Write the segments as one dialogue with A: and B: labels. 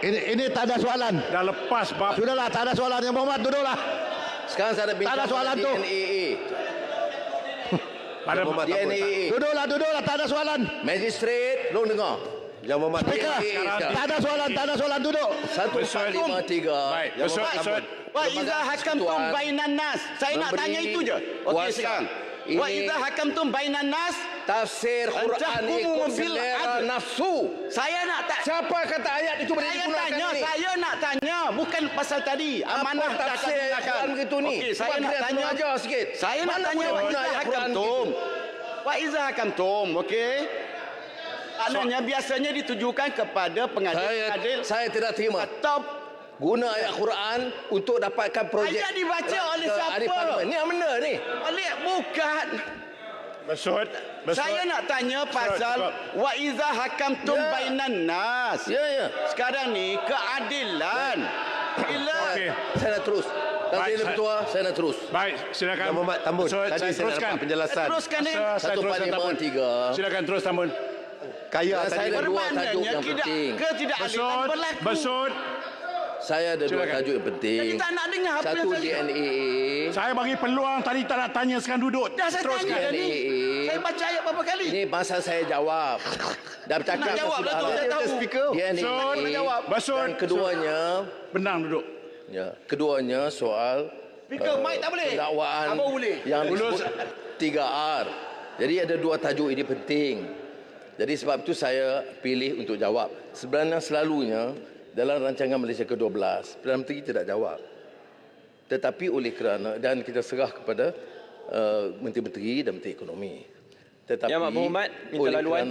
A: Ini tak ada soalan.
B: Dah lepas, Bab.
A: Sudahlah, tak ada soalan. Yang Muhammad, duduklah.
C: Sekarang saya ada bincang
A: Tak ada soalan tu.
C: DNAA.
B: Pada
C: DNAA.
A: Duduklah, tak ada soalan.
C: Magistrate, belum dengar.
D: Yang Muhammad
A: Speaker, tak ada soalan, duduk.
C: 1453.
B: Baik,
C: Yang
B: besut,
C: Muhammad
B: besut.
C: Abu.
E: Wa iza hakamtum bainan nas. Saya nak
C: Memberi
E: tanya itu je. Okey
C: kuasa.
E: sekarang.
C: Ini
E: Wa iza hakamtum bainan nas.
C: Tafsir Quran
E: Tahkumu
C: ikut
E: bil
C: selera
E: adl.
C: nafsu.
E: Saya nak tak
C: Siapa kata ayat itu boleh
E: saya
C: digunakan
E: tanya,
C: ni?
E: saya nak tanya bukan pasal tadi. Amanah
C: Apa tafsir ayat Quran begitu ni?
E: Okey, saya nak tanya
C: ajar sikit.
E: Saya nak
C: Mana
E: tanya
C: boleh
E: wa
C: guna
E: iza
C: ayat Quran
E: hakamtum.
C: begitu?
E: Wa iza hakamtum, okey? Maknanya biasanya ditujukan kepada pengadil
C: Saya tidak terima.
E: atau
C: Guna ayat Quran untuk dapatkan projek.
E: ayat dibaca oleh
C: ahli
E: siapa?
C: parlimen. Ni yang benar ni.
E: Balik bukan.
B: Besut.
E: Saya nak tanya pasal wa iza hakamtum
C: Ya.
E: bainan nas.
C: Ya.
E: Sekarang ni keadilan. Bila
B: Okey.
C: Saya nak terus. Kalau
B: Baik,
C: saya betul, saya nak terus.
B: Baik, silakan.
D: Yang Muhammad Tambun.
B: Besut,
D: Tadi
B: saya
D: saya nak
B: teruskan.
D: dapat penjelasan.
E: teruskan ni.
B: Saya teruskan, Tambun.
C: 1453.
B: Silakan terus, Tambun.
D: Kaya
C: Dan saya
D: tadi.
C: ada dua tajuk
E: Bermaknanya
C: yang
E: tidak
C: penting.
E: ketidakadilan
B: Besut,
E: berlaku.
B: besut.
C: Saya ada dua
B: Silakan.
C: tajuk yang penting.
E: Jadi tak nak dengar apa
C: Satu
E: yang saya
C: DNAA.
B: Saya bagi peluang tadi tak nak tanya, sekarang duduk.
E: dah saya tanya dah ni.
C: DNAA.
E: Saya baca ayat berapa kali?
C: Ini masa saya jawab. Dah bercakap
E: Nak jawab lah tu, saya tahu.
B: Besut,
C: DNAA.
B: besut.
C: Dan keduanya,
B: Benang duduk.
C: keduanya soal
E: Speaker, mic tak boleh?
C: pendakwaan
E: Apa boleh?
C: yang
B: Ulus.
C: disebut 3R. Jadi ada dua tajuk ini penting. Jadi sebab itu saya pilih untuk jawab. Sebenarnya selalunya dalam rancangan Malaysia ke-12, Perdana Menteri tidak jawab. Tetapi oleh kerana, dan kita serah kepada Menteri-Menteri dan Menteri Ekonomi. Tetapi
F: Ya, Mak Muhammad, minta laluan.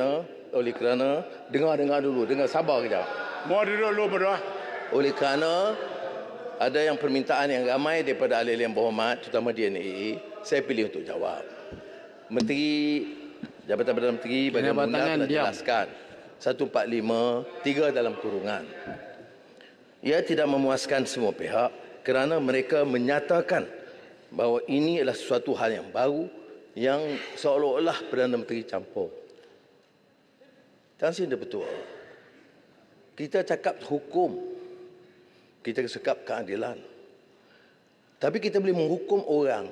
C: oleh kerana dengar dulu, sabar kejap.
B: Mau duduk dulu berdua.
C: Oleh kerana ada yang permintaan yang ramai daripada ahli-ahli yang berhormat, terutama DNAA, saya pilih untuk jawab. Menteri Jabatan Perdana Menteri bagian undang telah jelaskan 145, 3 dalam kurungan. Ia tidak memuaskan semua pihak kerana mereka menyatakan bahawa ini adalah sesuatu hal yang baru yang seolah-olah Perdana Menteri campur. Tan Sri betul. Kita cakap hukum. Kita cakap keadilan. Tapi kita boleh menghukum orang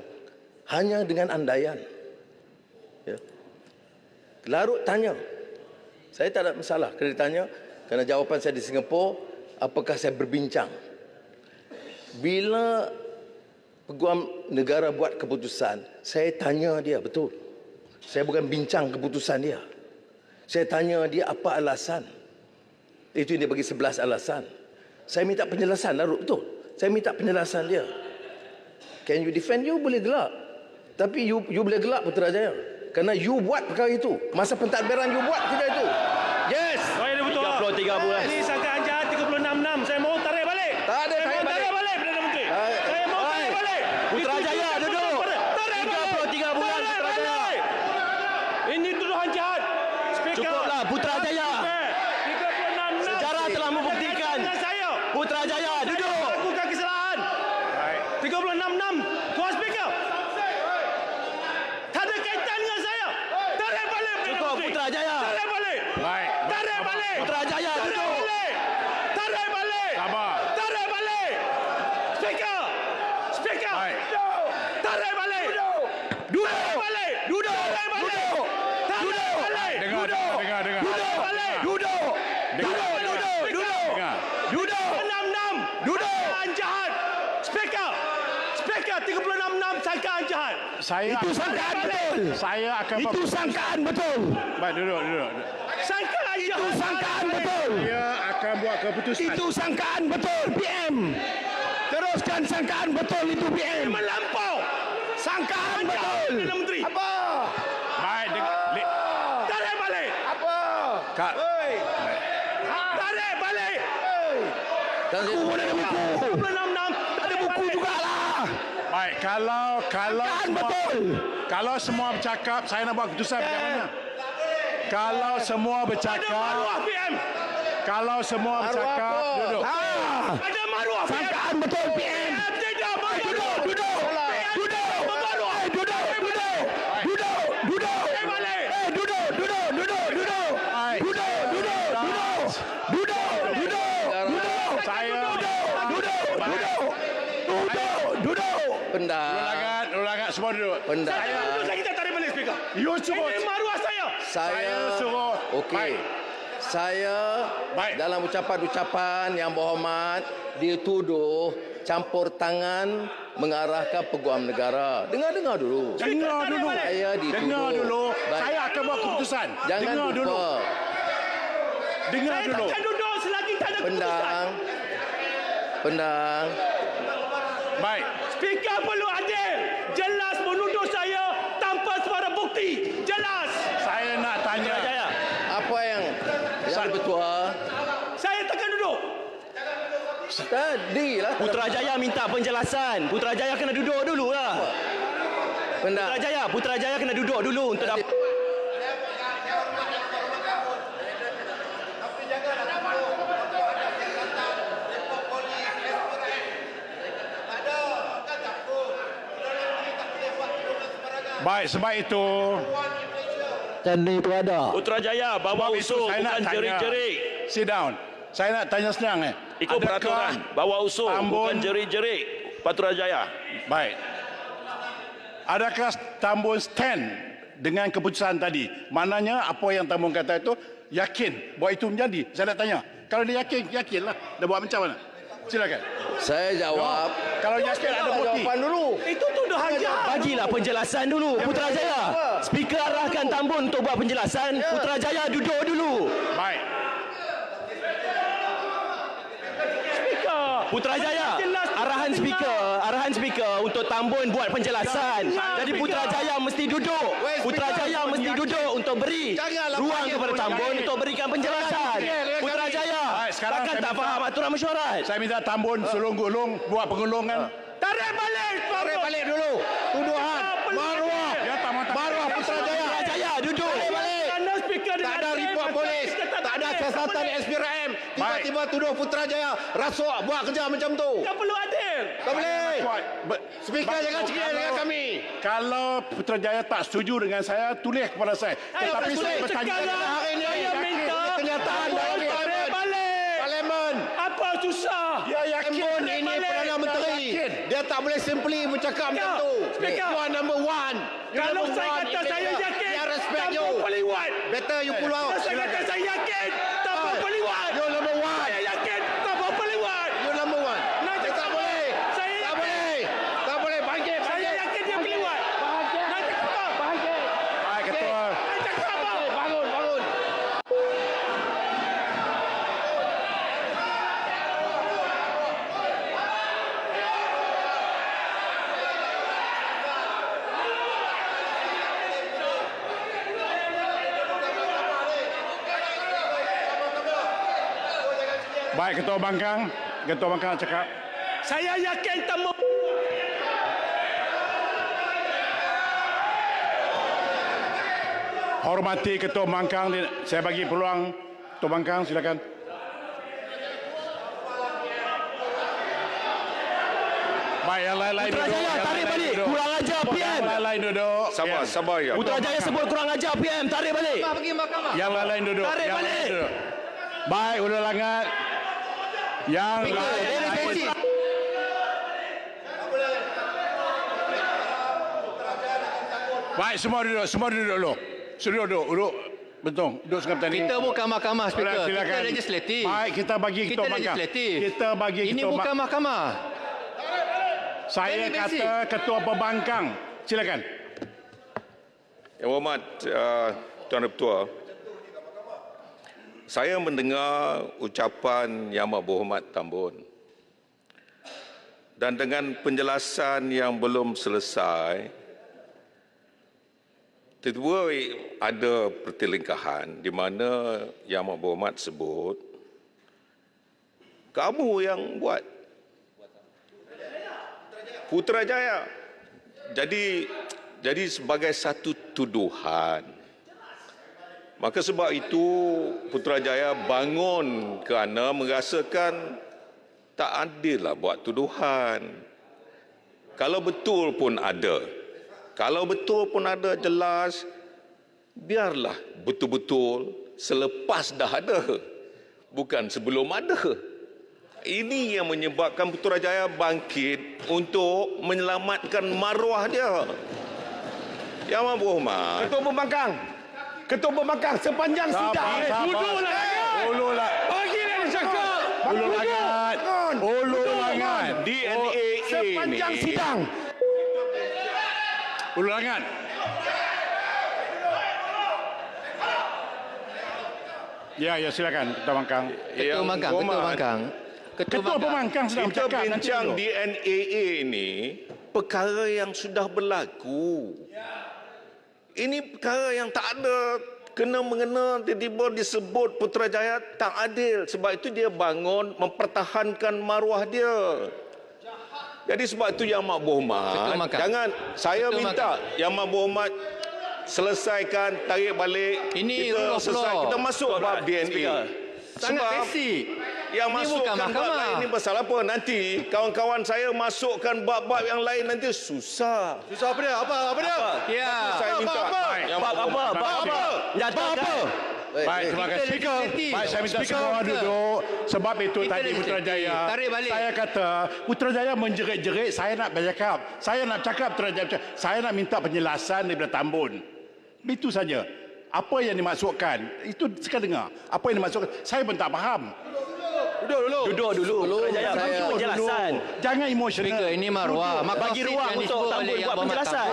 C: hanya dengan andaian. Ya. Larut tanya. Saya tak ada masalah kena ditanya kerana jawapan saya di Singapura, apakah saya berbincang. Bila Peguam Negara buat keputusan, saya tanya dia betul. Saya bukan bincang keputusan dia. Saya tanya dia apa alasan. Itu dia bagi 11 alasan. Saya minta penjelasan, larut betul. Saya minta penjelasan dia. Can you defend? You boleh gelak. Tapi you boleh gelak Putrajaya. Kerana you buat perkara itu. Masa pentadbiran you buat kerja itu. Yes.
F: Saya ada betul. 33 bulan. Ini sangkaan jahat 366. Saya mohon tarik balik.
C: Tak ada
F: Saya mohon
C: tarik
F: tarik balik Perdana Menteri. Saya mohon tarik balik.
D: Putrajaya duduk.
F: Tarik balik.
D: 33 bulan
F: Tarik
D: Putrajaya.
F: balik. Ini tuduhan jahat. Speaker.
D: Cukuplah Putrajaya.
F: 366.
D: Sejarah telah membuktikan.
F: Dengan saya.
D: Putrajaya duduk.
F: Lakukan kesalahan.
B: Baik.
F: 366. Tuan Speaker. Tak ada kaitan dengan saya. Tarik balik Perdana
D: Cukup
F: Menteri.
D: Putrajaya.
F: Tarik balik.
B: Baik.
F: Tarik balik.
D: Putrajaya
F: Tarik
D: duduk.
F: balik. Tarik balik.
B: Sabar.
F: Tarik balik. Speaker. Speaker.
B: Baik.
F: Tarik balik.
D: Duduk.
F: Tarik balik.
D: Duduk.
F: Tarik balik.
D: Duduk.
F: Tarik balik.
B: Dengar.
D: Duduk.
F: balik.
D: Duduk. Duduk. Duduk. Duduk.
B: Dengar.
D: Duduk.
F: 66.
D: Duduk.
F: Sangkaan jahat. Speaker. Speaker 366 sangkaan jahat.
D: Itu sangkaan betul.
B: Saya akan
D: Itu sangkaan betul.
B: Baik, duduk.
F: Sangkaan jahat.
D: Itu sangkaan betul.
B: Dia akan buat keputusan.
D: Itu sangkaan betul PM. Teruskan sangkaan betul itu PM.
F: Melampau.
D: Sangkaan betul.
F: Perdana Menteri.
D: Apa?
B: Baik,
F: Tarik balik.
D: Apa?
B: Kak.
F: Tarik balik.
C: Dan saya
D: Buku ada buku.
F: 366.
D: Ada buku jugalah.
B: Baik, kalau
D: Sangkaan betul.
B: kalau semua bercakap, saya nak buat keputusan macam mana? Kalau semua
F: Ada
B: bercakap,
F: maruah PM.
B: kalau semua bercakap,
C: apa?
B: duduk.
F: Ada maruah PM.
D: Sangkaan betul PM.
F: Tidak
D: Duduk. Duduk. Duduk. Duduk. Duduk. Duduk. Duduk.
F: Tarik balik.
D: Duduk. Duduk. Duduk. Duduk.
B: Baik.
D: Duduk. Duduk. Duduk. Duduk. Duduk. Duduk.
C: Pendang.
B: Ulangan semua duduk.
C: Pendang.
F: Saya duduk lagi tak tarik balik speaker.
B: You suruh.
F: Ini maruah saya.
B: Saya suruh.
C: Okey.
B: Baik.
C: Saya
B: Baik.
C: dalam ucapan-ucapan yang berhormat dituduh campur tangan mengarahkan peguam negara. Dengar dulu.
B: Dengar dulu.
C: Saya dituduh.
B: Dengar dulu.
C: Baik.
B: Saya akan buat keputusan.
C: Jangan
B: Dengar
C: lupa.
B: dulu. Dengar
F: Saya
B: dulu.
F: takkan duduk selagi tak ada keputusan.
C: Pendang.
B: Baik.
F: Speaker perlu adil. Jelas menuduh saya tanpa suara bukti. Jelas.
B: Saya nak tanya.
F: Jaya.
C: Apa yang bertuah?
F: Saya takkan duduk.
C: Tadilah.
F: Putrajaya minta penjelasan. Putrajaya kena duduk dulu lah.
C: Pendang.
F: Putrajaya kena duduk dulu untuk dapat.
B: Baik, sebab itu.
A: Tani itu ada.
F: Putrajaya bawa
B: Sebab itu
F: usul
B: saya nak
F: bukan
B: tanya.
F: jerit-jerit.
B: Sit down. Saya nak tanya senang.
F: Ikut peraturan. Bawa usul bukan jerit-jerit. Putrajaya.
B: Baik. Adakah Tambun stand dengan keputusan tadi? Maknanya apa yang Tambun kata itu yakin bahawa itu menjadi. Saya nak tanya. Kalau dia yakin, yakinlah. Dah buat macam mana? Silakan.
C: Saya jawab.
B: Kalau yakin ada bukti.
C: Jawapan dulu.
F: Itu tuduhan jahat.
G: Bagilah penjelasan dulu Putrajaya. Speaker arahkan Tambun untuk buat penjelasan. Putrajaya duduk dulu.
B: Baik.
G: Putrajaya, arahan speaker untuk Tambun buat penjelasan. Jadi Putrajaya mesti duduk. Putrajaya mesti duduk untuk beri ruang kepada Tambun untuk berikan penjelasan. Putrajaya,
B: Baik, sekarang
G: takkan
B: saya
G: tak
B: minta-
G: faham aturan mesyuarat?
B: Saya minta Tambun sulung-gulung buat pengulungan.
F: Tarik balik dulu.
A: Tuduhan. Maruah.
B: Ya,
A: Maruah Putrajaya.
G: Putrajaya duduk.
F: Kerana speaker
A: Tak ada report polis. Tak ada siasatan SPRM. Tiba-tiba tuduh Putrajaya rasuk buat kerja macam tu.
F: Tak perlu adil.
A: Tak boleh.
B: Ba-
A: Speaker jangan cekik dengan kami.
B: Kalau Putrajaya tak setuju dengan saya, tulis kepada saya. Tetapi saya bertanya.
A: Hari ini
F: Saya minta
A: kenyataan dari
F: tarik balik.
A: Parlimen.
F: Apa susah?
B: Dia yakin.
A: Tambun ini
F: balik.
A: Perdana Menteri.
B: Yakin.
A: Dia tak boleh simply bercakap macam tu.
F: Speaker.
A: You are number one. You
F: Kalau
A: number
F: saya
A: one
F: kata
A: in
F: saya
A: Malaysia.
F: yakin,
A: Dia respect
F: tak
A: you.
F: boleh buat.
A: Better you pull out.
F: Kalau saya kata saya yakin, tak boleh buat.
A: You number one.
F: Saya yakin, tak boleh buat.
A: You number one.
F: Nak
A: Dia
F: cakap
A: tak
F: apa?
A: boleh.
F: Saya
A: Tak
F: yakin.
A: boleh. Tak boleh. Bangkit.
F: Saya yakin dia boleh buat. Nak cakap apa?
B: Baik, Ketua.
F: Nak cakap apa?
A: Bangun.
B: Baik, Ketua Bangkang. Ketua Bangkang cakap.
F: Saya yakin temu.
B: Hormati Ketua Bangkang. Saya bagi peluang Ketua Bangkang, silakan. Baik, yang lain-lain duduk.
G: Putrajaya,
B: yang
G: tarik
B: lain-lain
G: balik.
B: duduk.
G: Kurang ajar PM.
B: Yang lain-lain duduk.
H: Sabar ya.
G: Putrajaya sebut kurang ajar PM. Tarik balik.
B: Yang lain-lain duduk.
G: Tarik
B: Yang lain-lain
G: balik.
B: duduk. Baik, udah langat. Yang lain. Baik, semua duduk dulu. Semua duduk. Betul. Duduk sekarang tadi.
H: Kita bukan mahkamah, Speaker.
B: Silakan.
H: Kita legislatif.
B: Baik, kita bagi
H: Kita
B: Ketua Bangkang.
H: legislatif.
B: Kita bagi
H: Ini
B: Ketua
H: bukan mahkamah.
B: Saya
H: Very basic.
B: kata Ketua Pembangkang. Silakan.
I: Yang berhormat Tuan Ketua, saya mendengar ucapan Yang Amat Berhormat Tambun dan dengan penjelasan yang belum selesai, tiba-tiba ada pertelingkahan di mana Yang Amat Berhormat sebut kamu yang buat Putrajaya. Jadi sebagai satu tuduhan. Maka sebab itu Putrajaya bangun kerana merasakan tak adil lah buat tuduhan. Kalau betul pun ada jelas, biarlah betul-betul selepas dah ada, bukan sebelum ada. Ini yang menyebabkan Putrajaya bangkit untuk menyelamatkan maruah dia. Yang Amat Berhormat,
D: Ketua Pembangkang sepanjang sidang.
F: Duduklah.
B: Ulul
F: Bagi dia cakap.
B: hangat. Ulul hangat.
I: DNA
D: Sepanjang
I: ini
D: sidang.
B: Ulul hangat. Ya, silakan Ketua Pembangkang.
I: Yang Berhormat,
B: Ketua Pembangkang sedang
I: kita
B: bercakap.
I: bincang
B: nanti dulu.
I: DNA ini perkara yang sudah berlaku. Ini perkara yang tak ada kena-mengena, tiba-tiba disebut Putrajaya tak adil. Sebab itu dia bangun mempertahankan maruah dia. Jadi sebab itu Yang Amat Berhormat, jangan, saya minta Yang Amat Berhormat selesaikan, tarik balik.
H: Ini
I: kita
H: rule of
I: selesai,
H: law.
I: kita masuk bab DNA.
H: Sangat
I: Sebab
H: basic.
I: yang
H: Ini bukan
I: masukkan bab
H: mahkamah.
I: lain ini pasal apa? Nanti kawan-kawan saya masukkan bab-bab yang lain nanti susah.
E: Susah apa dia? Apa dia?
H: Ya.
I: Saya minta Yang
E: Bab apa?
G: Nyatakan.
B: Baik, terima kasih.
H: Speaker.
B: Baik, saya minta
H: Speaker.
B: semua duduk. Sebab itu
H: Kita
B: tadi
H: legislatif.
B: Putrajaya.
H: Tarik balik.
B: Saya kata, Putrajaya menjerit-jerit, saya nak bercakap. Saya nak cakap Putrajaya. Saya nak minta penjelasan daripada Tambun. Itu saja. Apa yang dimaksudkan? Itu sekarang dengar. Apa yang dimaksudkan? Saya pun tak faham.
G: Duduk dulu. Putrajaya bagi
B: Duduk
G: penjelasan.
B: dulu. Jangan emosional.
H: Speaker, ini maruah.
G: Bagi ruang untuk Tambun buat penjelasan.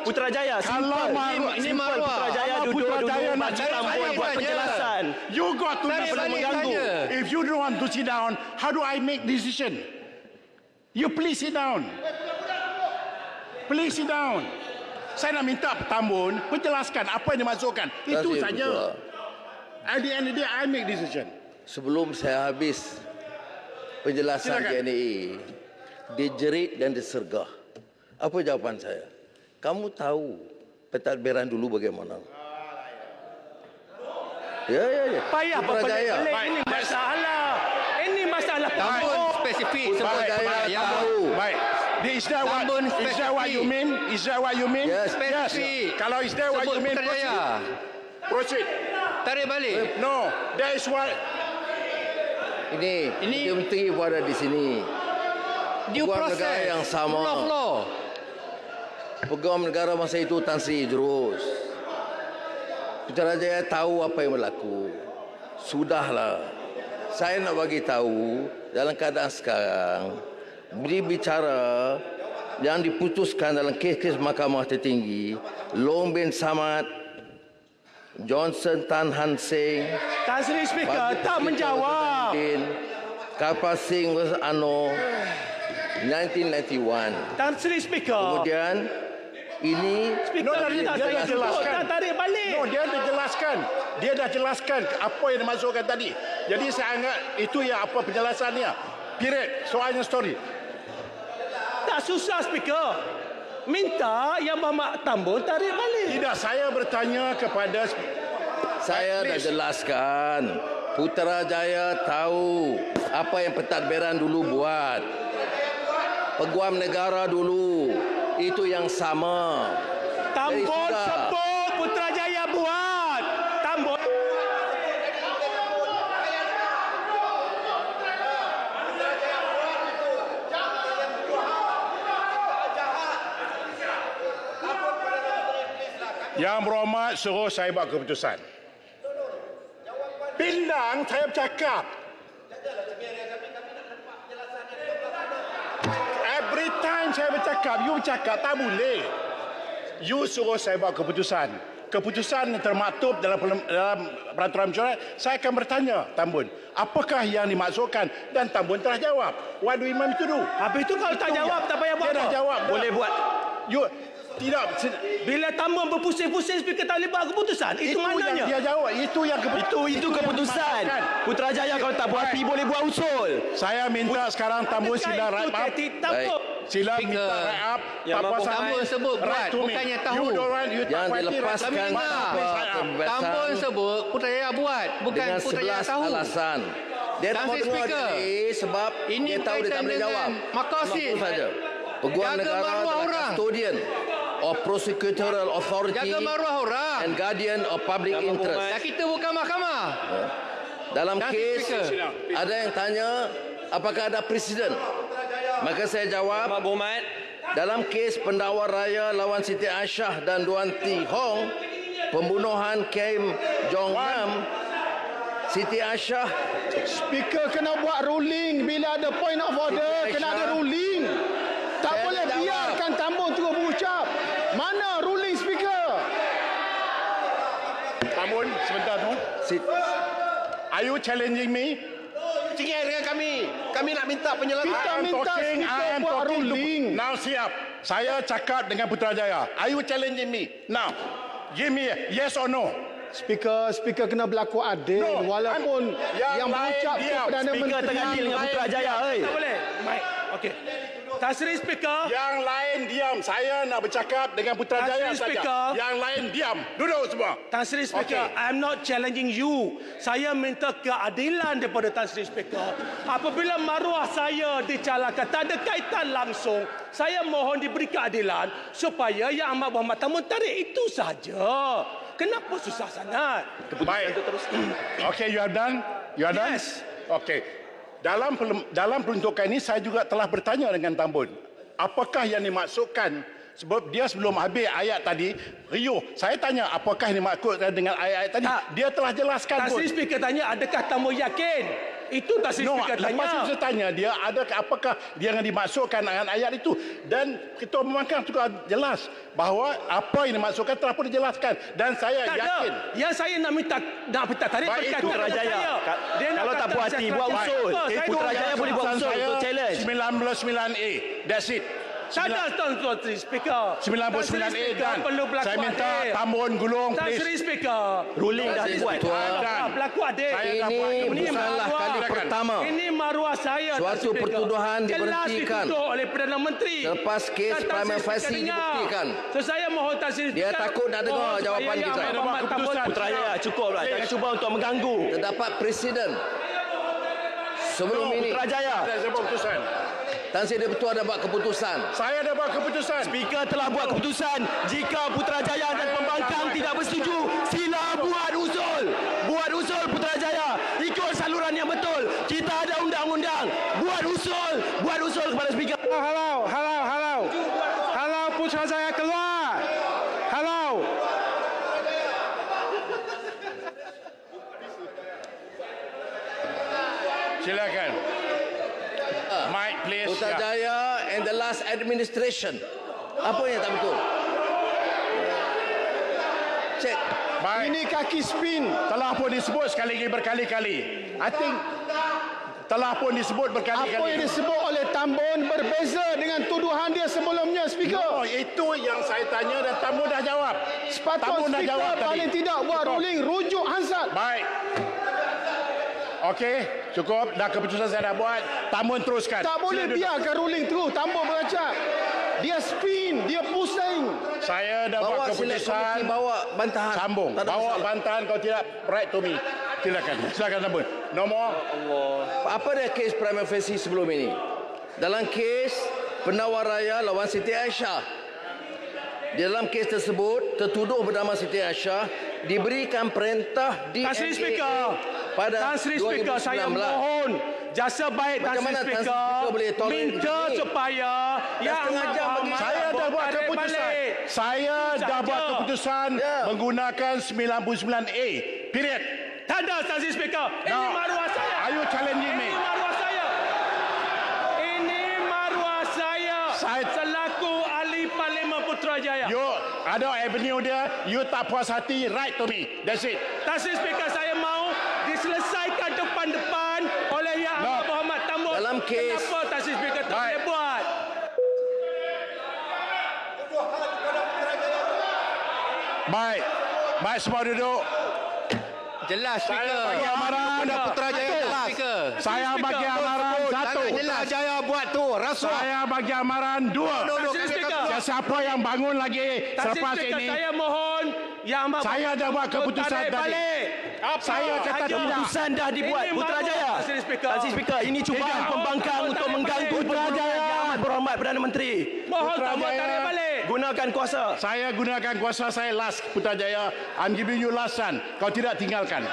G: Putrajaya,
B: Kalau
G: simple.
B: maruah-
H: ini
G: Simple.
H: maruah.
G: Putrajaya
B: Kalau
G: duduk
B: Putrajaya
G: dulu
B: nak
G: bagi
B: cari
G: Tambun
H: saya
G: buat
H: saja.
G: penjelasan.
B: You got to
H: Tarik
B: listen.
H: balik
B: Mengganggu.
H: saja.
B: If you don't want to sit down, how do I make decision? You please sit down. Please sit down. Saya nak minta Tambun penjelaskan apa yang dimaksudkan. Itu
C: Terima kasih,
B: saja.
C: Ketua.
B: At the end of the day, I make decision.
C: Sebelum saya habis penjelasan
B: Silakan.
C: JNE, dijerit dan disergah. Apa jawapan saya? Kamu tahu pentadbiran dulu bagaimana? Ya.
F: Payah
C: Putrajaya.
F: berpelik-pelik. Ini masalah. Ini masalah
H: Tambun spesifik.
C: Putrajaya
H: Ya.
C: tahu.
B: Baik. Is that what
H: Tambun
B: is that what you mean? Is that what you mean?
C: Yes.
H: Spesifik.
B: Kalau is that what
H: Sebut
B: you mean?
H: Putrajaya.
B: Proceed.
H: Tarik balik.
B: No, that is what.
C: Ini Menteri pun ada di sini.
H: Due
C: Peguam
H: process.
C: negara yang sama.
H: Rule of law.
C: Peguam negara masa itu Tan Sri Idrus. Putrajaya tahu apa yang berlaku. Sudahlah. Saya nak bagi tahu dalam keadaan sekarang berbicara yang diputuskan dalam kes-kes Mahkamah Tertinggi, Long bin Samad, Johnson Tan Han Seng,
F: Tan Sri Speaker tak
C: Speaker
F: menjawab.
C: Karpal Singh vs Ano 1991.
F: Tan Sri Speaker.
C: Kemudian ini
F: Speaker
B: No,
F: dia tak
B: dia dah
F: saya
B: jelaskan.
F: tak tarik balik.
B: No, dia dah jelaskan. Dia dah jelaskan apa yang dimaksudkan tadi. Jadi saya anggap itu yang apa penjelasannya. Period. Soalnya story.
F: Tak susah Speaker. Minta Yang Berhormat Tambun tarik balik.
B: Tidak, saya bertanya kepada
C: saya dah jelaskan. Putrajaya tahu apa yang pentadbiran dulu buat. Peguam negara dulu itu yang sama.
F: Tambun
C: sudah.
F: sebut Putrajaya buat. Tambun.
B: Yang Berhormat suruh saya buat keputusan. Pindang saya bercakap. Every time saya bercakap, you bercakap tak boleh. You suruh saya buat keputusan. Keputusan termaktub dalam peraturan mesyuarat, saya akan bertanya Tambun, apakah yang dimaksudkan, dan Tambun telah jawab. What do you want me to do?
F: Habis tu kalau tak jawab tak payah buat
B: Dia dah
F: apa?
B: jawab.
F: Boleh buat.
B: You tidak.
F: Bila Tambun berpusing-pusing Speaker tak boleh buat keputusan. Itu
B: Yang
F: maknanya.
B: dia jawab. Itu yang
G: Itu keputusan. Putrajaya kalau tak buat hati boleh buat usul.
B: Saya minta sekarang Tambun sila
F: Itu
B: wrap up.
F: taktik Tambun.
B: Sila
H: Speaker.
B: minta wrap up.
G: Yang
B: Papua
G: mampu
B: Samai,
H: Tambun sebut
B: write
H: buat,
B: to me.
H: bukannya tahu.
B: You don't want, you tak
C: Jangan
B: parti,
C: dilepaskan
H: Kami dengar.
C: apa
H: Tambun
C: kebebasan
H: sebut Putrajaya buat. Bukan
C: dengan
H: Putrajaya
C: 11
H: tahu.
C: alasan. Dia tak
H: Tan
C: mau
H: Sri
C: dengar
H: Speaker.
C: ini sebab
H: Ini
C: dia tahu dia tak
H: berkaitan
C: boleh jawab.
H: dengan maqasid.
C: Itu saja. Peguam
H: Jaga
C: negara
H: maruah
C: adalah
H: orang.
C: custodian of prosecutorial authority
H: Jaga maruah orang.
C: and guardian of public interest.
H: Dan kita bukan mahkamah.
C: Dalam
H: Tan Sri
C: kes
H: Speaker.
C: ada yang tanya apakah ada presiden? Maka saya jawab, dalam kes pendakwa raya lawan Siti Aisyah dan Duan Ti Hong, pembunuhan Kim Jong Nam, Siti Aisyah.
D: Speaker kena buat ruling bila ada point of order, kena ada ruling. Tak
C: Saya
D: boleh
C: jawab.
D: biarkan Tambun terus berucap. Mana ruling speaker?
B: Tambun, sebentar tu. Are you challenging me?
A: Tinggal dengan kami. Kami nak minta penjelasan.
D: Kita
B: I am
D: minta
B: talking,
D: speaker
B: I am
D: buat
B: talking to-
D: ruling.
B: Now siap. Saya cakap dengan Putrajaya. Are you challenging me? Now, give me a yes or no.
D: Speaker kena berlaku adil
B: No,
D: walaupun
B: yang
D: yang
B: lain
D: berucap tu
B: diam.
D: Perdana
G: Speaker
D: Menteri.
G: tengah deal dengan Putrajaya.
F: Tak boleh. Baik. Okey. Tan Sri Speaker.
B: Yang lain diam. Saya nak bercakap dengan Putrajaya
F: Asli
B: saja.
F: speaker.
B: Yang lain diam. Duduk semua.
F: Tan Sri Speaker,
B: Okey.
F: I'm not challenging you. Saya minta keadilan daripada Tan Sri Speaker. Apabila maruah saya dicalahkan, tak ada kaitan langsung. Saya mohon diberi keadilan supaya Yang Amat Berhormat Tambun tarik. Itu saja. Kenapa susah sangat?
B: Baik. Okay, you are done? You are done?
F: Yes.
B: Okay. Dalam peruntukan ini saya juga telah bertanya dengan Tambun. Apakah yang dimaksudkan sebab dia sebelum habis ayat tadi, Rio, saya tanya apakah yang dimaksudkan dengan ayat-ayat tadi?
F: Tak.
B: Dia telah jelaskan
F: Tan
B: pun.
F: Sri Speaker tanya, adakah Tambun yakin? Itu Tan Sri
B: No,
F: Speaker tanya.
B: lepas itu saya tanya dia apakah dia yang dimaksudkan dengan ayat itu, dan Ketua Pembangkang juga jelas bahawa apa yang dimaksudkan telah pun dijelaskan dan saya
F: Tak ada.
B: yakin.
F: Yang saya nak minta tarik
B: Baik,
F: berkaitan
B: itu
F: dengan
G: Putrajaya.
F: saya. Dia nak
G: Kalau tak
F: kata
G: puas hati,
F: saya
G: buat
F: kerja.
G: usul.
F: Saya
G: Putrajaya boleh buat usul untuk challenge.
B: 99A. That's it.
F: Tak ada Tan Sri Speaker.
B: 99A dan
F: perlu berlaku
B: saya minta
F: adil.
B: Tambun gulung
F: Tan
B: please.
F: Sri Speaker.
G: Ruling dah
C: Aziz
G: dibuat.
C: Ketua.
F: Berlaku adil.
B: Saya dah buat
C: Ini
B: keputusan.
C: bukanlah
F: maruah.
C: kali pertama
F: Ini maruah saya. Tan
C: Suatu
F: Speaker.
C: pertuduhan
F: Jelas
C: diberhentikan
F: dituduh oleh Perdana Menteri.
C: selepas kes
F: Dan Tan Sri
C: prima
F: Speaker
C: facie
F: dengar.
C: dibuktikan.
F: So saya mohon Tan Sri
C: Dia
F: Speaker,
C: takut nak dengar
F: mohon
C: jawapan
F: supaya
C: kita.
F: Yang
B: Saya dah buat
F: Amat Tambun
B: keputusan.
G: Putrajaya cukup lah. Jangan cuba untuk mengganggu.
C: Terdapat presiden sebelum ini
G: Putrajaya.
B: Saya buat keputusan.
C: Tan Sri Ketua dah buat keputusan.
B: Saya dah buat keputusan.
G: Speaker telah buat keputusan. Jika Putrajaya dan Pembangkang tidak bersetuju, sila buat usul. Buat usul Putrajaya. Ikut saluran yang betul. Kita ada undang-undang. Buat usul. Buat usul kepada Speaker.
D: Halau Putrajaya keluar. Halau.
B: Silakan. Mike please. Ya.
C: Putrajaya and the last administration. Apa yang tak betul? Cek.
B: Baik.
D: Ini kaki spin.
B: Telah pun disebut sekali lagi berkali-kali. I think telah pun disebut
D: Apa yang
B: berkali-kali.
D: disebut oleh Tambun berbeza dengan tuduhan dia sebelumnya, Speaker.
B: Oh, itu yang saya tanya dan Tambun dah jawab.
D: Sepatutnya
B: Tambun dah
D: Speaker
B: jawab tadi.
D: paling tidak buat
B: Cukup.
D: ruling rujuk Hansard.
B: Baik. Okey, cukup. Dah keputusan saya dah buat. Tambun teruskan.
D: Tak boleh
B: Sila duduk.
D: biarkan ruling terus. Tambun beracap. Dia spin, dia pusing.
B: Saya dah buat
C: Bawa select
B: keputusan.
C: komiti, bawa bantahan.
B: Sambung.
C: Tak ada
B: Bawa
C: masalah.
B: bantahan kalau tidak right to me. Silakan. Silakan Tambun. Nombor.
C: Apa dia kes prima facie sebelum ini? Dalam kes pendakwa raya lawan Siti Aisyah. Di dalam kes tersebut, tertuduh bernama Siti Aisyah diberikan perintah di
F: Tan Sri Speaker.
C: pada
F: Tan Sri Speaker, saya
C: 2019.
F: mohon jasa baik Tan
C: Macam
F: Sri
C: mana Tan Sri
F: Speaker
C: Speaker boleh tolerate
F: minta
C: begini?
F: supaya Yang
C: setengah
F: Amat
C: jam bagi
F: Berhormat
B: Saya dah buat
F: tarik
B: keputusan.
F: balik.
B: Saya dah
F: Saja.
B: buat keputusan
C: Ya.
B: menggunakan 99A. Period.
F: Tak ada Tan Sri Speaker. Ini
B: Now,
F: maruah saya.
B: are you challenging me?
F: Ini maruah saya. Ini maruah saya. Selaku ahli Parlimen Putrajaya.
B: You ada avenue dia, you tak puas hati, write to me. That's it.
F: Tan Sri Speaker, saya mau diselesaikan depan-depan oleh Yang
B: No.
F: Amat Berhormat Tambun.
C: Dalam kes-
F: Kenapa Tan Sri Speaker tak
B: Baik.
F: boleh buat?
B: Baik. Baik, semua duduk.
H: Jelas
B: Saya
H: speaker.
B: bagi amaran.
A: Pada Putrajaya jelas.
H: Speaker.
B: Saya bagi amaran satu.
A: Putrajaya buat tu. Rasuah.
B: Saya bagi amaran dua.
F: Tan Sri Speaker.
B: Siapa yang bangun lagi
F: Tan Sri
B: selepas
F: Speaker,
B: ini,
F: saya mohon Yang Amat
B: saya dah buat keputusan
F: tarik
B: tadi.
F: balik.
B: Saya kata
F: Saja.
B: tidak.
G: Keputusan dah dibuat.
F: Ini
G: Putrajaya.
F: maruah, Tan Sri Speaker.
G: Tan Sri Speaker, ini cubaan
B: Tidak.
G: Pembangkang
F: Mohon
G: untuk
F: tarik
G: mengganggu
F: balik.
G: Putrajaya Yang Amat Berhormat Perdana Menteri.
F: Mohon Tambun
B: Putrajaya.
F: tarik balik.
G: Gunakan kuasa.
B: Saya gunakan kuasa saya last, Putrajaya. I'm giving you last chance. Kau tidak tinggalkan.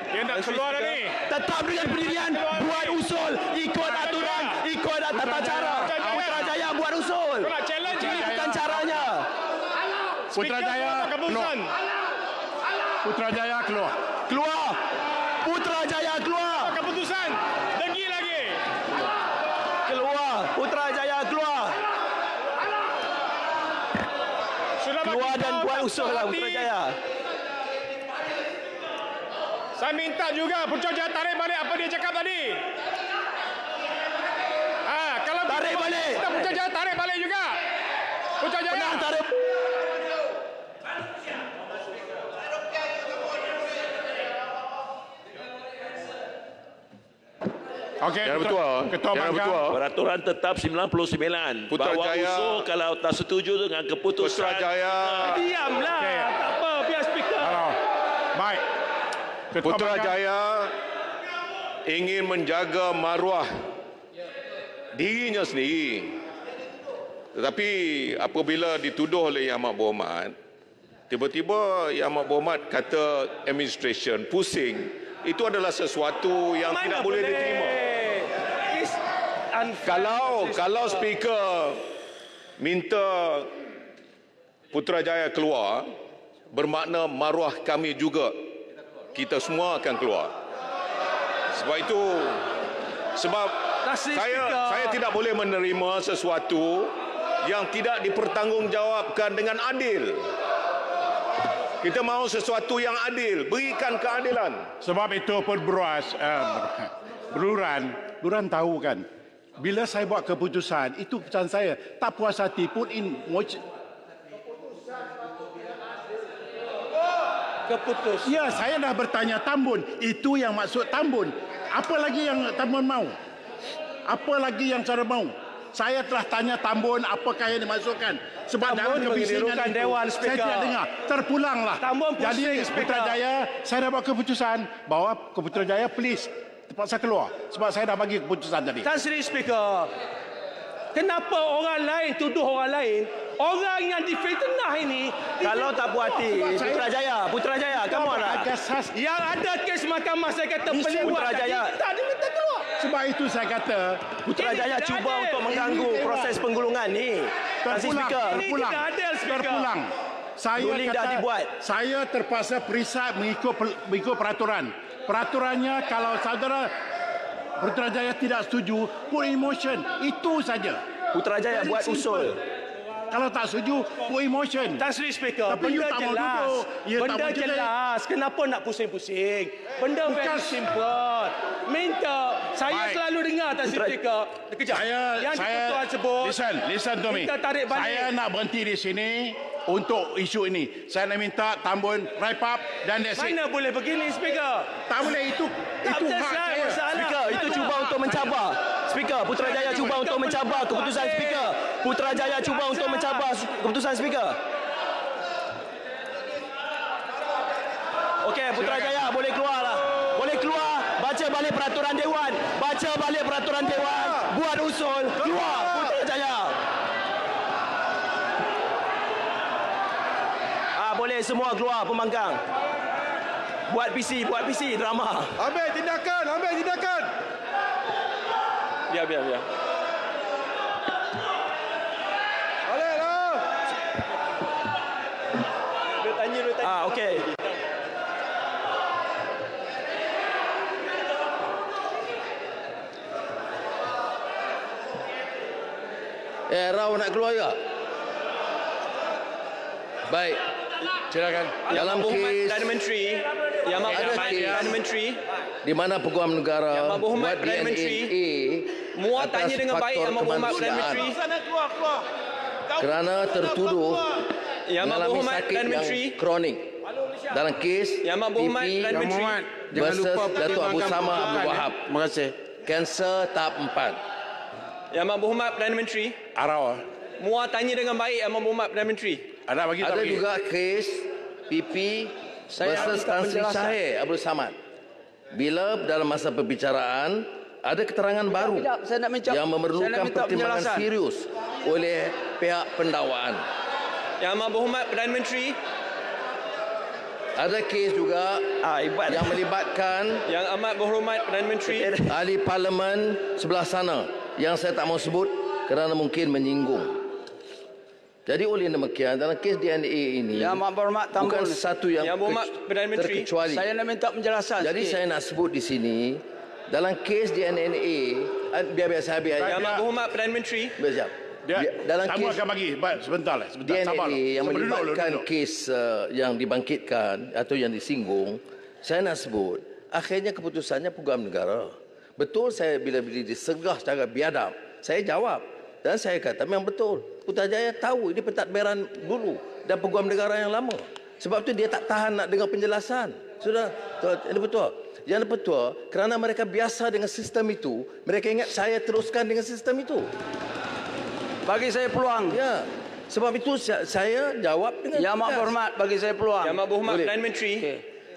F: Dia nak keluar ni.
G: Tetap dengan pendirian. Buat usul. Ikut aturan. itulah cara. Putrajaya buat usul. Ini bukan caranya.
B: Putrajaya keluar. Putrajaya keluar.
G: Keluar. Putrajaya keluar.
F: Keputusan. Degi lagi.
G: Keluar. Putrajaya keluar. Keluar dan buat usul lah Putrajaya.
F: Saya minta juga Putrajaya tarik balik apa dia cakap tadi. Kalau
G: Tarik balik.
F: Putrajaya tarik balik juga. Putrajaya.
G: Penang tarik.
B: Okey,
I: Yang Ketua.
B: Ketua
I: Yang
B: Bangka.
I: Ketua.
J: Peraturan tetap 99. Bawa
I: Putrajaya.
J: usul kalau tak setuju dengan keputusan.
I: Putrajaya.
F: Diamlah.
B: Okey.
F: Tak apa, biar speaker.
B: Halo. Baik. Ketua Bangka.
I: Putrajaya ingin menjaga maruah dirinya sendiri. Tetapi apabila dituduh oleh Yang Amat Berhormat, tiba-tiba Yang Amat Berhormat kata administration pusing, itu adalah sesuatu yang tidak boleh diterima. Kalau speaker minta Putrajaya keluar, bermakna maruah kami juga, kita semua akan keluar. Sebab itu, saya tidak boleh menerima sesuatu yang tidak dipertanggungjawabkan dengan adil. Kita mahu sesuatu yang adil, berikan keadilan.
B: Sebab itu pun Beruran tahu kan, bila saya buat keputusan, itu keputusan saya. Tak puas hati, put in
F: Keputus.
B: Ya, saya dah bertanya Tambun. Itu yang maksud Tambun. Apa lagi yang Tambun mau? Apa lagi yang cara mau? Saya telah tanya Tambun apakah yang dimasukkan. Sebab dalam kebisingan itu,
F: Dewan,
B: saya
F: Speaker.
B: tidak dengar. Terpulanglah.
F: Tambun pusing,
B: Jadi
F: Speaker.
B: Putrajaya, saya dah buat keputusan. Bawa ke Putrajaya, please. Terpaksa keluar. Sebab saya dah bagi keputusan tadi.
F: Tan Sri Speaker, kenapa orang lain tuduh orang lain? Orang yang difitnah ini
G: Kalau tak puas hati, Putrajaya, come on lah.
B: Asas.
F: yang ada kes mahkamah saya kata pelewat
G: Putrajaya.
F: tadi, tak diminta keluar.
B: Sebab itu saya kata,
G: Putrajaya
F: Ini
G: cuba
F: tidak
G: untuk
F: adil.
G: mengganggu proses penggulungan ni. Tansi Speaker.
F: Ini tidak adil, Speaker.
B: Terpulang. Saya
G: Ruling dah dibuat.
B: Saya terpaksa perisai mengikut peraturan. Peraturannya kalau saudara Putrajaya tidak setuju, put in motion. Itu saja.
G: Putrajaya
B: Very
G: buat
B: simple.
G: usul.
B: Kalau tak setuju, put in motion.
F: Tan Sri Speaker,
B: Tapi you
F: benda
B: tak mau
F: jelas.
B: duduk. You tak
F: Benda
B: mau jelas.
F: jelas. Kenapa nak pusing-pusing? Benda very simple. Minta. Saya
B: Baik.
F: selalu dengar Tan Sri Speaker. Kejap. Yang Ketua sebut.
B: Listen to me.
F: Kita tarik balik.
B: Saya nak berhenti di sini untuk isu ini. Saya nak minta Tambun wrap up dan that's it.
F: Mana boleh begini, Speaker?
B: Tak boleh, itu hak saya.
G: Speaker, itu cuba untuk mencabar. Speaker, Putrajaya cuba untuk mencabar keputusan Speaker. Putrajaya cuba untuk mencabar keputusan Speaker. Okey, Putrajaya boleh keluar lah. Boleh keluar, baca balik peraturan Dewan. Baca balik peraturan Dewan. Buat usul, keluar Putrajaya. Boleh semua keluar pembangkang. Buat PC drama.
A: Ambil tindakan.
G: Biar.
A: Baliklah.
G: Dia tanya. Okey.
C: Rao nak keluar juga? Baik.
G: Silakan.
C: Dalam kes
G: Perdana Menteri, Yang Amat
C: Ada
G: Berhormat
C: kes.
G: Perdana Menteri,
C: di mana Peguam Negara
G: Yang Amat Berhormat
C: buat
G: Perdana Menteri,
C: DNA
G: muat
C: atas
G: tanya dengan baik
C: faktor
G: Yang Amat Berhormat Perdana
C: kemanusiaan
G: Menteri,
C: kerana tertuduh
G: Yang Amat
C: mengalami
G: Berhormat
C: sakit
G: Perdana
C: yang
G: Menteri,
C: kronik dalam kes
G: Yang Amat Berhormat
C: BP
G: Perdana Menteri,
C: versus Datuk Abu Sama Abdul Wahab.
A: Terima kasih.
C: Kanser tahap 4.
G: Yang Amat Berhormat Perdana Menteri,
B: Arau.
G: muat tanya dengan baik Yang Amat Berhormat Perdana Menteri.
B: Ada bagi tak
C: Ada
B: bagi?
C: juga kes PP versus Tan Sri Syahir Abdul Samad. Bila dalam masa perbicaraan ada keterangan baru yang memerlukan pertimbangan serius oleh pihak pendakwaan.
G: Yang Amat Berhormat Perdana Menteri,
C: Ada kes juga yang melibatkan
G: Yang Amat Berhormat Perdana Menteri,
C: ahli parlimen sebelah sana yang saya tak mau sebut kerana mungkin menyinggung. Jadi oleh demikian dalam kes DNA ini
H: Yang Berhormat
C: bukan satu yang
H: Perdana Menteri,
C: terkecuali.
H: saya nak minta penjelasan
C: Jadi
H: sikit.
C: saya nak sebut di sini dalam kes DNA, biar saya biar.
H: Yang Berhormat Perdana Menteri,
C: Sekejap. Dalam
B: Tamu
C: kes
B: akan bagi. Baik, sebentar.
C: DNA
B: Sabar.
C: yang
B: Duduk,
C: melibatkan
B: duduk.
C: kes yang dibangkitkan atau yang disinggung, saya nak sebut akhirnya keputusannya Peguam Negara. Betul, saya bila disegah secara biadab, saya jawab dan saya kata memang betul. Putrajaya tahu ini pentadbiran dulu dan Peguam Negara yang lama. Sebab tu dia tak tahan nak dengar penjelasan. Sudah, ini betul. Yang betul, kerana mereka biasa dengan sistem itu, mereka ingat saya teruskan dengan sistem itu.
H: bagi saya peluang.
C: Ya, sebab itu saya jawab dengan
H: Yang Berhormat, bagi saya peluang.
J: Yang Berhormat
C: Boleh.
J: Perdana Menteri.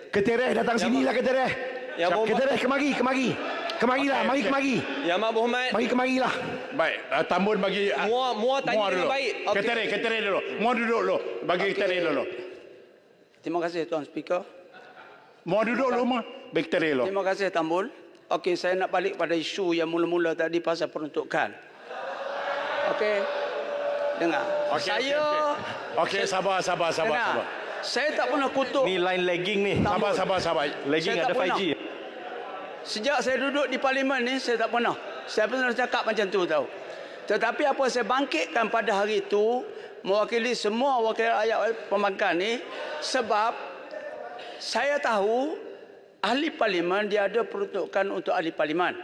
D: Ketereh datang sinilah Ketereh.
J: Yang Berhormat,
D: Ketereh kemari. Kemarilah, mari kemari.
J: Yang Berhormat,
D: Mari kemarilah.
B: Baik, Tambun bagi
J: Muar tanya
B: Muar
J: dengan
B: dulu.
J: baik. Okey.
B: Ketereh dulu. Muar duduk dulu. Bagi Ketereh dulu.
H: Terima kasih Tuan Speaker.
B: Muar duduk dulu, Muar. Bagi Ketereh dulu.
H: Terima kasih Tambul. Okey, saya nak balik pada isu yang mula-mula tadi pasal peruntukan. Okey. Dengar.
B: Okey, sabar.
H: Dengar. Saya tak pernah kutuk.
G: Ni line lagging ni.
B: Sabar.
G: Lagging
H: Saya
G: ada
H: tak
G: 5G.
H: Sejak saya duduk di parlimen ni, saya tak pernah. Saya pernah cakap macam tu tahu. Tetapi apa saya bangkitkan pada hari itu, mewakili semua wakil rakyat pembangkang ni, sebab saya tahu ahli parlimen dia ada peruntukan untuk ahli parlimen.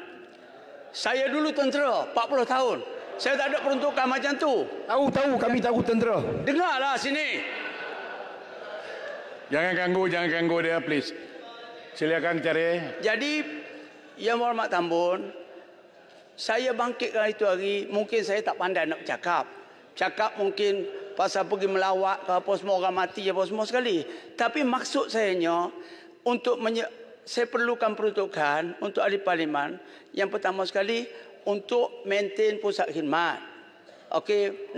H: Saya dulu tentera 40 tahun. Saya tak ada peruntukan macam tu.
D: Tahu, kami tahu tentera.
H: Dengarlah sini.
B: Jangan ganggu dia, please. Silakan Ketereh.
H: Jadi, Yang Berhormat Tambun, saya bangkitkan itu hari, mungkin saya tak pandai nak bercakap. Cakap mungkin pasal pergi melawat ke apa, semua orang mati apa semua sekali. Tapi maksud sayanya, saya perlukan peruntukan untuk ahli parlimen. Yang pertama sekali, untuk maintain pusat khidmat. Okey,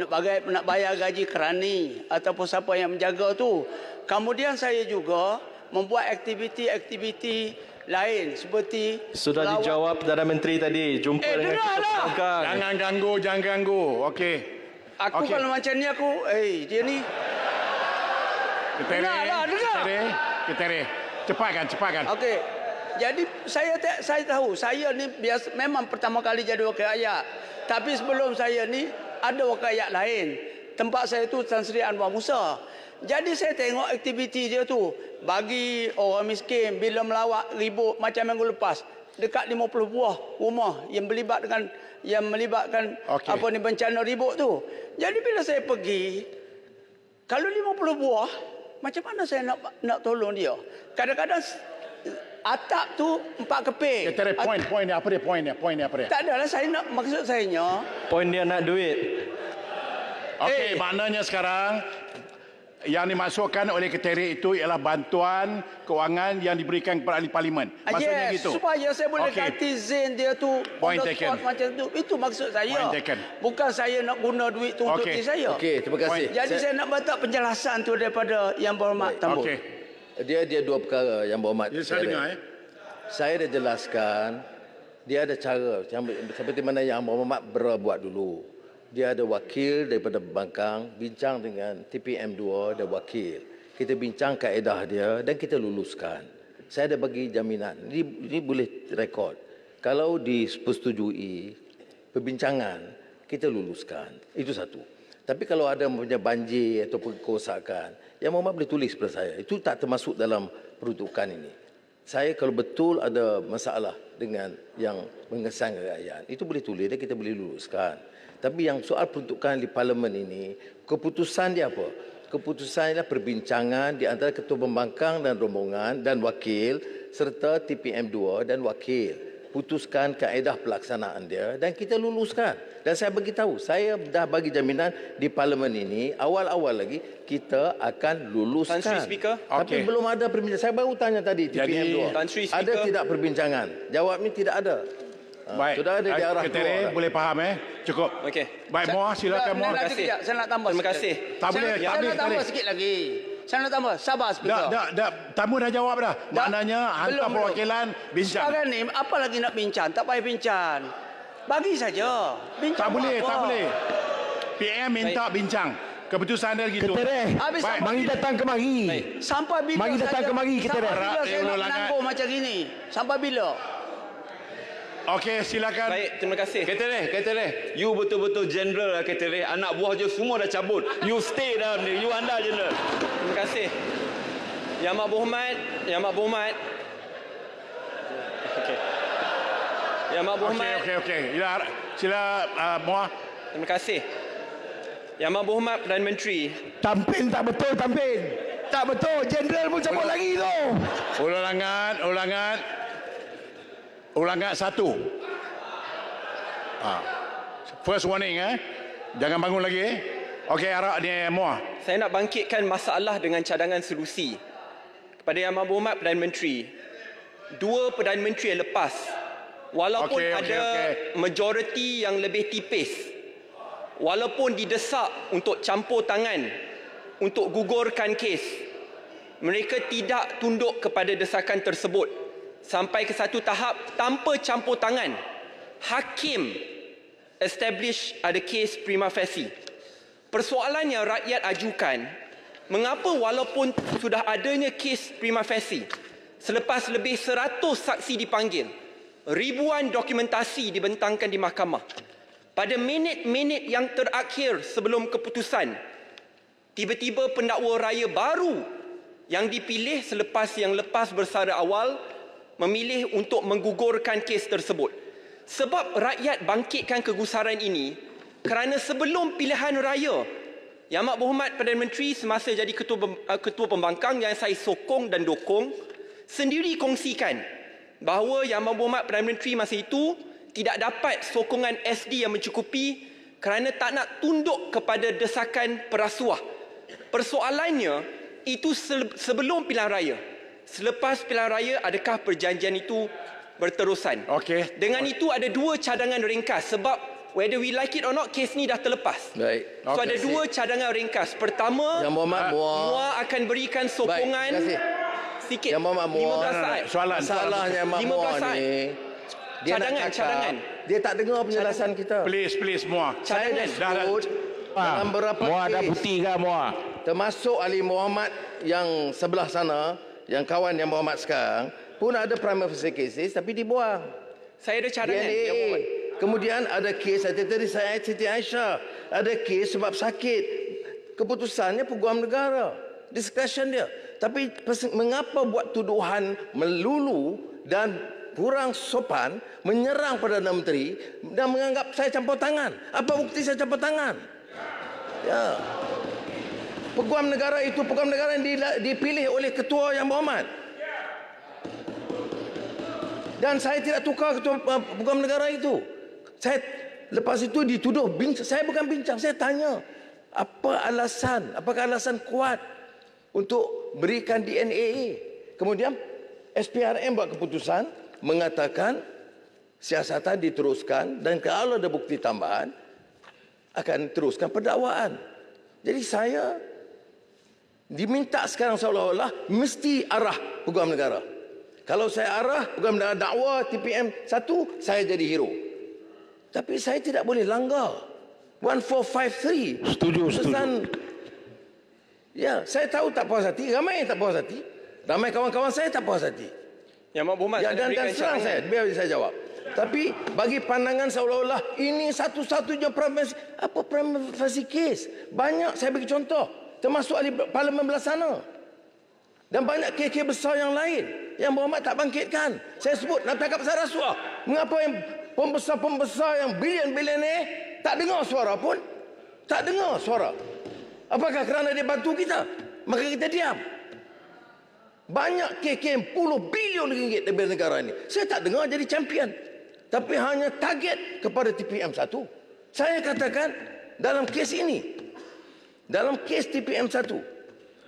H: nak bayar gaji kerani ataupun siapa yang menjaga tu. Kemudian saya juga membuat aktiviti-aktiviti lain seperti
G: Sudah
H: melawat.
G: dijawab Perdana Menteri tadi. Jumpa dengan
H: dengarlah.
G: pembangkang.
B: Jangan ganggu. Okey.
H: Aku
B: Okey.
H: kalau macam ni aku, dia ni. Dengar.
B: Ketereh. Cepatkan.
H: Okey. Jadi saya tahu saya ni biasa memang pertama kali jadi wakil rakyat. Tapi sebelum saya ni ada wakil rakyat lain. Tempat saya tu Tan Sri Anwar Musa. Jadi saya tengok aktiviti dia tu, bagi orang miskin bila melawat ribut macam minggu lepas, dekat 50 buah rumah yang melibatkan
B: Okey.
H: bencana ribut tu. Jadi bila saya pergi, kalau 50 buah, macam mana saya nak tolong dia? Kadang-kadang atap tu 4 keping.
B: Ketereh, point dia apa dia?
H: Tak adalah, maksud saya
G: Poin dia nak duit.
B: Okey, maknanya sekarang yang dimasukkan oleh Ketereh itu ialah bantuan kewangan yang diberikan kepada ahli parlimen. Maksudnya
H: yes,
B: gitu.
H: supaya saya boleh
B: Okey.
H: ganti Zain dia tu
B: Point
H: on the
B: taken.
H: spot macam tu. Itu maksud saya.
B: Point taken.
H: Bukan saya nak guna duit tu untuk
B: Okey.
H: diri saya.
C: Okey, terima kasih.
H: Jadi saya nak minta penjelasan tu daripada Yang Berhormat Tambun.
B: Okey.
C: Dia dua perkara yang berhormat.
B: Ya, saya dengar
C: Saya dah jelaskan, dia ada cara seperti mana yang berhormat berbuat dulu. Dia ada wakil daripada pembangkang, bincang dengan TPM2 dan wakil. Kita bincang kaedah dia dan kita luluskan. Saya ada bagi jaminan. Ini boleh rekod. Kalau dipersetujui perbincangan, kita luluskan. Itu satu. Tapi kalau ada punya banjir atau kerosakan, Yang Berhormat boleh tulis kepada saya. Itu tak termasuk dalam peruntukan ini. Saya kalau betul ada masalah dengan yang mengesankan rakyat, itu boleh tulis dan kita boleh luluskan. Tapi yang soal peruntukan di parlimen ini, keputusan dia apa? Keputusan ialah perbincangan di antara ketua pembangkang dan rombongan dan wakil serta TPM2 dan wakil. Putuskan kaedah pelaksanaan dia dan kita luluskan. Dan saya beritahu, saya dah bagi jaminan di parlimen ini, awal-awal lagi kita akan luluskan.
J: Tan Sri Speaker.
C: Tapi
B: Okey.
C: belum ada perbincangan. Saya baru tanya tadi TPM2.
J: Tan Sri
C: Ada
J: Speaker.
C: tidak perbincangan? Jawabnya tidak ada.
B: Baik.
C: Sudah ada di arah
B: Ketereh
C: keluar.
B: boleh faham Cukup.
J: Okey.
B: Baik, Muar, silakan Muar.
H: Nanti kejap, saya nak tambah
J: Terima
H: sikit.
J: kasih.
B: Tak boleh,
H: Saya nak tambah
B: Ketereh.
H: sikit lagi. Saya nak tambah. Sabar Speaker.
B: Dah. Tamu dah jawab dah. Maknanya hantar
H: Belum.
B: perwakilan bincang.
H: Sekarang ni apa lagi nak bincang? Tak payah bincang. Bagi saja. Bincang
B: Tak boleh,
H: apa?
B: tak boleh. PM minta bincang. Keputusan dia gitu.
D: Ketereh.
H: Habis
B: Baik.
H: sampai
D: Mari datang kemari.
H: Sampai bila
D: Mari datang
H: saya-
D: kemari kita
H: sampai
D: dah.
H: bila saya nak
B: Ulangan.
H: menanggung macam ini? Sampai bila?
B: Okey, silakan.
J: Baik, terima kasih.
E: Ketereh, you betul-betul general lah Ketereh. Anak buah je semua dah cabut. You stay dalam ni. You anda general.
J: Terima kasih. Yang Amat Berhormat. Okey. Yang Amat Berhormat.
B: Okey. Sila Muar.
J: Terima kasih. Yang Amat Berhormat Perdana Menteri.
D: Tampin tak betul, tampin. Tak betul, jeneral pun cabut lagi tu.
B: Ulangan 1. First warning Jangan bangun lagi. Okey, harap ni Muar.
J: Saya nak bangkitkan masalah dengan cadangan solusi. Kepada Yang Amat Berhormat Perdana Menteri. 2 Perdana Menteri yang lepas, walaupun ada majoriti yang lebih tipis, walaupun didesak untuk campur tangan untuk gugurkan kes, mereka tidak tunduk kepada desakan tersebut sampai ke satu tahap tanpa campur tangan. Hakim establish ada kes prima facie. Persoalan yang rakyat ajukan, mengapa walaupun sudah adanya kes prima facie, selepas lebih 100 saksi dipanggil, ribuan dokumentasi dibentangkan di mahkamah, pada minit-minit yang terakhir sebelum keputusan, tiba-tiba pendakwa raya baru yang dipilih selepas yang lepas bersara awal memilih untuk menggugurkan kes tersebut. Sebab rakyat bangkitkan kegusaran ini kerana sebelum pilihan raya, Yang Amat Berhormat Perdana Menteri semasa jadi ketua pembangkang yang saya sokong dan dokong, sendiri kongsikan bahawa Yang Amat Berhormat Perdana Menteri masa itu tidak dapat sokongan SD yang mencukupi kerana tak nak tunduk kepada desakan perasuah. Persoalannya, itu sebelum pilihan raya. Selepas pilihan raya, adakah perjanjian itu berterusan?
B: Okey.
J: Dengan itu ada 2 cadangan ringkas sebab whether we like it or not, kes ni dah terlepas.
C: Baik.
J: So ada 2 cadangan ringkas. Pertama,
C: Yang Berhormat
J: Muar akan berikan sokongan
C: Baik, terima kasih.
J: sikit.
C: Yang Berhormat Muar.
J: 15 saat.
C: Masalahnya Mak
J: 15
C: Muar
J: saat.
C: ni, dia nak cakap,
J: Cadangan.
C: dia tak dengar penjelasan kita.
B: Please Muar.
C: Saya dah sebut dalam beberapa
D: Muar dah
C: kes,
D: putih kan Muar?
C: termasuk Ali Muhammad yang sebelah sana, yang kawan Yang Berhormat sekarang, pun ada prima facie cases tapi dibuang.
J: Saya ada cadangan. Yang Berhormat.
C: DNA. Kemudian ada kes tadi saya Siti Aisyah, ada kes sebab sakit. Keputusannya Peguam Negara, discretion dia. Tapi mengapa buat tuduhan melulu dan kurang sopan menyerang Perdana Menteri dan menganggap saya campur tangan? Apa bukti saya campur tangan? Ya. Peguam Negara itu Peguam Negara yang dipilih oleh Ketua Yang Berhormat. Dan saya tidak tukar Ketua Peguam Negara itu. Saya lepas itu dituduh saya bukan bincang, saya tanya apa alasan, apakah alasan kuat untuk berikan DNA. Kemudian SPRM buat keputusan mengatakan siasatan diteruskan dan kalau ada bukti tambahan akan teruskan pendakwaan. Jadi saya diminta sekarang seolah-olah mesti arah Peguam Negara. Kalau saya arah Peguam Negara dakwa TPM 1, saya jadi hero. Tapi saya tidak boleh langgar 1453.
D: Setuju.
C: Ya, saya tahu tak puas hati, ramai yang tak puas hati. Ramai kawan-kawan saya tak puas hati.
J: Yang Amat Berhormat,
C: Ya,
J: saya nak
C: dan
J: berikan
C: serang
J: cadangan.
C: saya, biar saya jawab. Tapi bagi pandangan seolah-olah ini satu-satunya prima facie case. Banyak saya bagi contoh, termasuk ahli parlimen belah sana. Dan banyak kes-kes besar yang lain yang Berhormat tak bangkitkan. Saya sebut nak tangkap pasal rasuah. Mengapa yang pembesar-pembesar yang bilion-bilion tak dengar suara pun? Tak dengar suara. Apakah kerana dia bantu kita? Maka kita diam. Banyak kes puluh bilion ringgit daripada negara ini. Saya tak dengar jadi champion. Tapi hanya target kepada TPM 1. Saya katakan dalam kes ini, dalam kes TPM 1,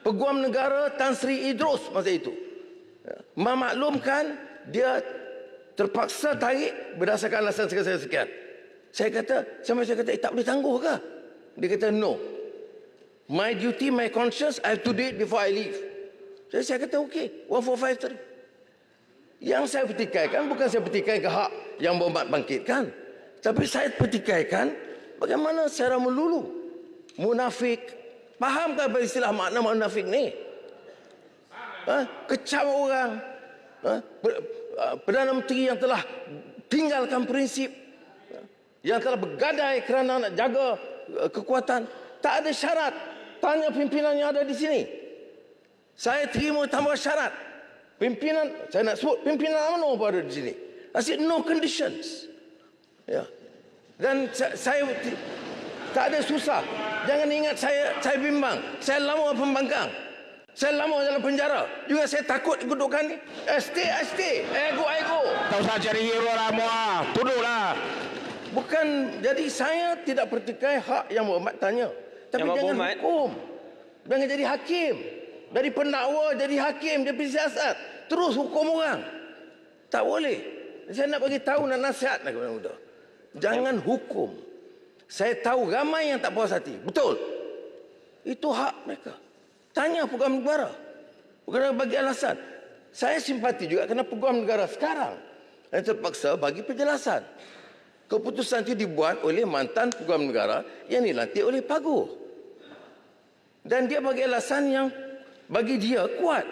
C: Peguam Negara Tan Sri Idrus masa itu memaklumkan dia terpaksa tarik berdasarkan alasan sekian-sekian. Saya kata tak boleh tangguh ke? Dia kata no. My duty, my conscience, I have to do it before I leave. Saya kata okey, 1453. Yang saya petikaikan bukan saya petikaikan hak Yang Berhormat bangkitkan. Tapi saya petikaikan bagaimana secara melulu. Munafik. Fahamkah apa istilah makna munafik ni? Kecam orang. Perdana Menteri yang telah tinggalkan prinsip, yang telah bergadai kerana nak jaga kekuatan, tak ada syarat. Tanya pimpinan yang ada di sini. Saya terima tambah syarat. Pimpinan, saya nak sebut pimpinan UMNO pun ada di sini. I said no conditions. Ya. Dan saya tak ada susah. Jangan ingat saya bimbang. Saya lama pembangkang. Saya lama dalam penjara. Juga saya takut kedudukan ni. Stay. Ego.
B: Tak usah cari hero lah, Muah. Tuduhlah.
C: Bukan, jadi saya tidak pertikai hak yang Muhammad tanya. Tapi
J: Yang
C: jangan
J: Muhammad
C: hukum. Jangan jadi hakim. Dari pendakwa jadi hakim, dia bersiasat. Terus hukum orang. Tak boleh. Saya nak bagi tahu, nak nasihat nak kepada muda. Jangan hukum. Saya tahu ramai yang tak puas hati. Betul. Itu hak mereka. Tanya peguam negara. Bukan bagi alasan. Saya simpati juga kerana peguam negara sekarang yang terpaksa bagi penjelasan. Keputusan itu dibuat oleh mantan peguam negara yang dilantik oleh Paguh. Dan dia bagi alasan yang bagi dia kuat.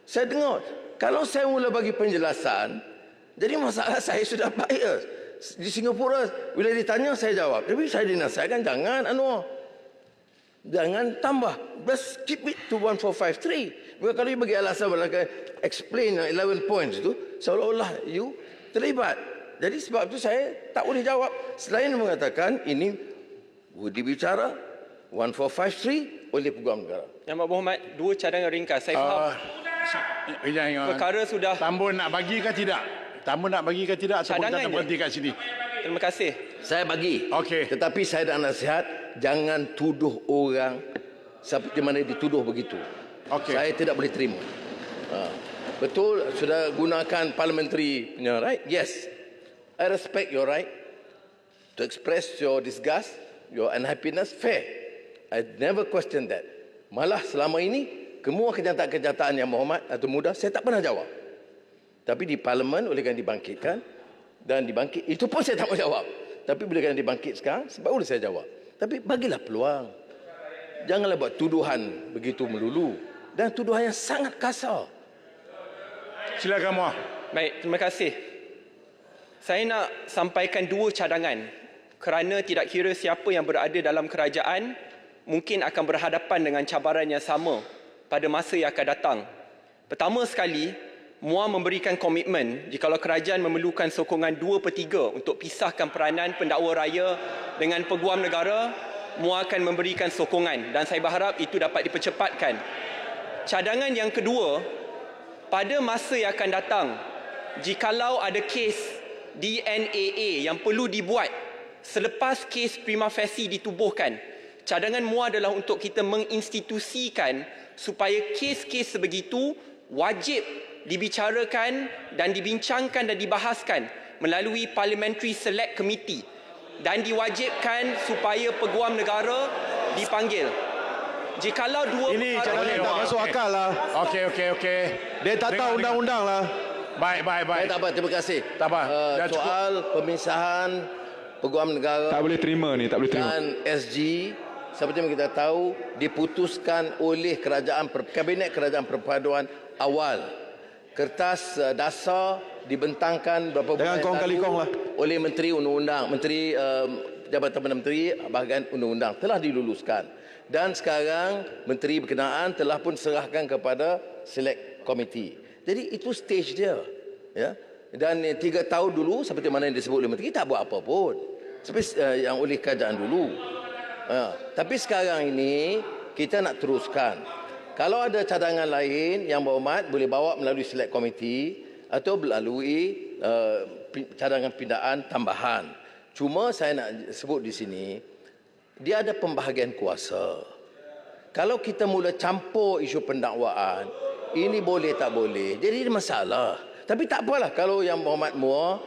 C: Saya dengar, kalau saya mula bagi penjelasan, jadi masalah saya sudah bias. Di Singapura, bila ditanya saya jawab. Tapi saya dinasihatkan, jangan Anwar. Jangan tambah. Just keep it to 1453. Bukan kalau you bagi alasan, explain 11 points itu, seolah-olah you terlibat. Jadi sebab itu saya tak boleh jawab. Selain mengatakan ini dibicara 1453 oleh peguam negara.
J: Yang Muhammad, dua cadangan ringkas. Saya faham. Perkara sudah...
B: Tambun nak bagi ke tidak? Tambun nak bagi ke tidak? Sebab kita tak berhenti kat sini.
J: Terima kasih.
C: Saya bagi.
B: Okey.
C: Tetapi saya nak nasihat, jangan tuduh orang seperti mana dituduh begitu.
B: Okey.
C: Saya tidak boleh terima. Betul, sudah gunakan parliamentary punya right? Yes. I respect your right to express your disgust, your unhappiness, fair. I never question that. Malah selama ini, semua kenyataan-kenyataan yang Muhammad atau muda, saya tak pernah jawab. Tapi di parlimen, oleh kerana dibangkitkan, dan dibangkit, itu pun saya tak mau jawab. Tapi bila kerana dibangkit sekarang, sebab boleh saya jawab. Tapi bagilah peluang. Janganlah buat tuduhan begitu melulu. Dan tuduhan yang sangat kasar.
B: Silakan Muah.
J: Baik, terima kasih. Saya nak sampaikan dua cadangan kerana tidak kira siapa yang berada dalam kerajaan mungkin akan berhadapan dengan cabaran yang sama pada masa yang akan datang. Pertama sekali, MUA memberikan komitmen jikalau kerajaan memerlukan sokongan 2/3 untuk pisahkan peranan pendakwa raya dengan peguam negara, MUA akan memberikan sokongan dan saya berharap itu dapat dipercepatkan. Cadangan yang kedua, pada masa yang akan datang, jikalau ada kes DNAA yang perlu dibuat selepas kes prima facie ditubuhkan, cadangan MUA adalah untuk kita menginstitusikan supaya kes-kes sebegitu wajib dibicarakan dan dibincangkan dan dibahaskan melalui Parliamentary Select Committee dan diwajibkan supaya peguam negara dipanggil. Jikalau dua
A: ini cadangan tak masuk akal lah.
B: Okey.
A: Dia tak tahu undang-undang lah.
B: Baik.
C: Tak apa, terima kasih.
B: Tak apa.
C: Soal pemisahan peguam negara
E: Tak boleh terima ni, tak boleh terima.
C: dan SG, seperti yang kita tahu, diputuskan oleh Kabinet Kerajaan Perpaduan awal. Kertas dasar dibentangkan berapa bulan lalu oleh Menteri Undang-Undang, Menteri Jabatan Perdana Menteri bahagian Undang-Undang telah diluluskan. Dan sekarang Menteri berkenaan telah pun serahkan kepada Select Committee. Jadi itu stage dia, ya. Dan 3 tahun dulu seperti mana yang disebut oleh Menteri tak buat apa pun. Seperti yang oleh kerajaan dulu. Tapi sekarang ini kita nak teruskan. Kalau ada cadangan lain yang berhormat boleh bawa melalui Select Committee atau melalui cadangan pindaan tambahan. Cuma saya nak sebut di sini, dia ada pembahagian kuasa. Kalau kita mula campur isu pendakwaan, ini boleh tak boleh, jadi masalah. Tapi tak apalah, kalau yang Muhammad Muar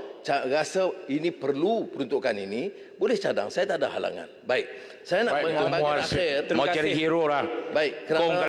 C: rasa ini perlu peruntukan ini, boleh cadang, saya tak ada halangan. Baik, saya nak mengambil akhir.
G: Mau cari hero lah.
C: Baik, kerana